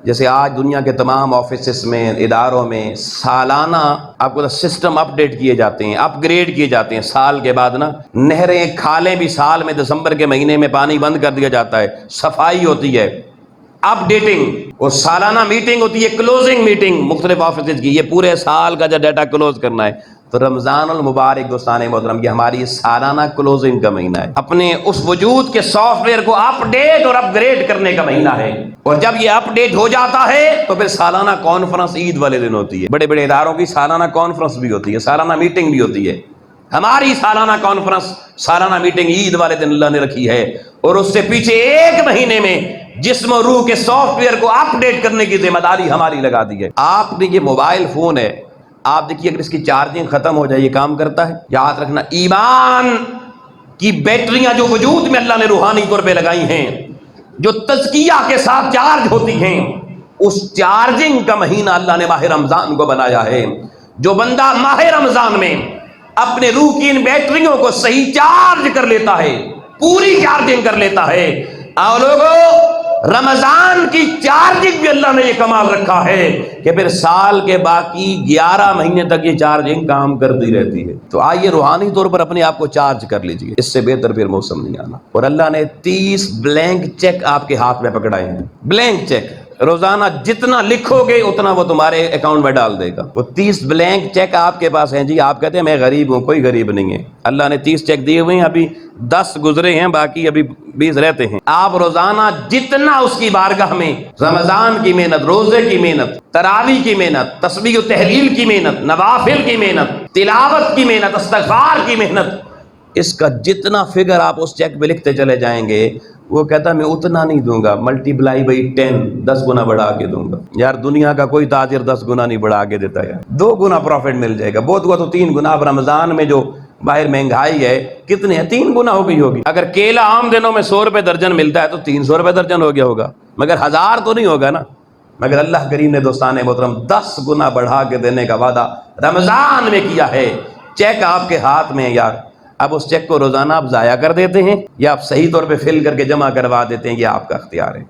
جیسے آج دنیا کے تمام آفیسز میں، اداروں میں سالانہ آپ کو سسٹم اپ ڈیٹ کیے جاتے ہیں، اپ گریڈ کیے جاتے ہیں۔ سال کے بعد نا نہریں، کھالیں بھی سال میں دسمبر کے مہینے میں پانی بند کر دیا جاتا ہے، صفائی ہوتی ہے، اپ ڈیٹنگ، اور سالانہ میٹنگ ہوتی ہے، کلوزنگ میٹنگ مختلف آفیسز کی، یہ پورے سال کا جو ڈیٹا کلوز کرنا ہے۔ تو رمضان المبارک دوستان محترم، یہ ہماری سالانہ کلوزنگ کا مہینہ ہے، اپنے اس وجود کے سافٹ ویئر کو اپ ڈیٹ اور اپ گریڈ کرنے کا مہینہ ہے۔ اور جب یہ اپ ڈیٹ ہو جاتا ہے تو پھر سالانہ کانفرنس عید والے دن ہوتی ہے۔ بڑے بڑے اداروں کی سالانہ کانفرنس بھی ہوتی ہے، سالانہ میٹنگ بھی ہوتی ہے۔ ہماری سالانہ کانفرنس، سالانہ میٹنگ عید والے دن اللہ نے رکھی ہے، اور اس سے پیچھے ایک مہینے میں جسم و روح کے سافٹ ویئر کو اپ ڈیٹ کرنے کی ذمہ داری ہماری لگا دی ہے۔ آپ نے یہ موبائل فون ہے، آپ دیکھیے اگر اس کی چارجنگ ختم ہو جائے یہ کام کرتا ہے؟ یاد رکھنا، ایمان کی بیٹریاں جو وجود میں اللہ نے روحانی طور پہ لگائی ہیں، جو تزکیہ کے ساتھ چارج ہوتی ہیں، اس چارجنگ کا مہینہ اللہ نے ماہ رمضان کو بنایا ہے۔ جو بندہ ماہ رمضان میں اپنے روح کی ان بیٹریوں کو صحیح چارج کر لیتا ہے، پوری چارجنگ کر لیتا ہے، اور لوگوں رمضان کی چارجنگ بھی اللہ نے یہ کمال رکھا ہے کہ پھر سال کے باقی 11 مہینے تک یہ چارجنگ کام کرتی رہتی ہے۔ تو آئیے روحانی طور پر اپنے آپ کو چارج کر لیجئے، اس سے بہتر پھر موسم نہیں آنا۔ اور اللہ نے 30 بلینک چیک آپ کے ہاتھ میں پکڑائے ہیں، بلینک چیک، روزانہ جتنا لکھو گے اتنا وہ تمہارے اکاؤنٹ میں ڈال دے گا۔ وہ 30 بلینک چیک آپ کے پاس ہیں جی، آپ کہتے ہیں میں غریب ہوں، کوئی غریب نہیں ہے۔ اللہ نے 30 چیک دیے ہوئے ہیں، ابھی 10 گزرے ہیں، باقی ابھی 20 رہتے ہیں۔ آپ روزانہ جتنا اس کی بارگاہ میں رمضان کی محنت، روزے کی محنت، تراویح کی محنت، تسبیح و تحلیل کی محنت، نوافل کی محنت، تلاوت کی محنت، استغفار کی محنت، اس کا جتنا فگر آپ اس چیک پہ لکھتے چلے جائیں گے، وہ کہتا ہے میں اتنا نہیں دوں گا، ملٹی پلائی بائی 10 گنا بڑھا کے دوں گا۔ یار دنیا کا کوئی تاجر 10 گنا نہیں بڑھا کے دیتا ہے، 2 گنا پروفٹ مل جائے گا، بہت ہوا تو 3 گنا۔ اب رمضان میں جو باہر مہنگائی ہے کتنی ہے، 3 گنا ہو گئی ہوگی۔ اگر کیلا عام دنوں میں 100 روپے درجن ملتا ہے تو 300 روپے درجن ہو گیا ہوگا، مگر 1000 تو نہیں ہوگا نا۔ مگر اللہ کریم نے دوستان محترم 10 گنا بڑھا کے دینے کا وعدہ رمضان میں کیا ہے۔ چیک آپ کے ہاتھ میں ہے یار، اب اس چیک کو روزانہ آپ ضائع کر دیتے ہیں یا آپ صحیح طور پہ فل کر کے جمع کروا دیتے ہیں، یہ آپ کا اختیار ہے۔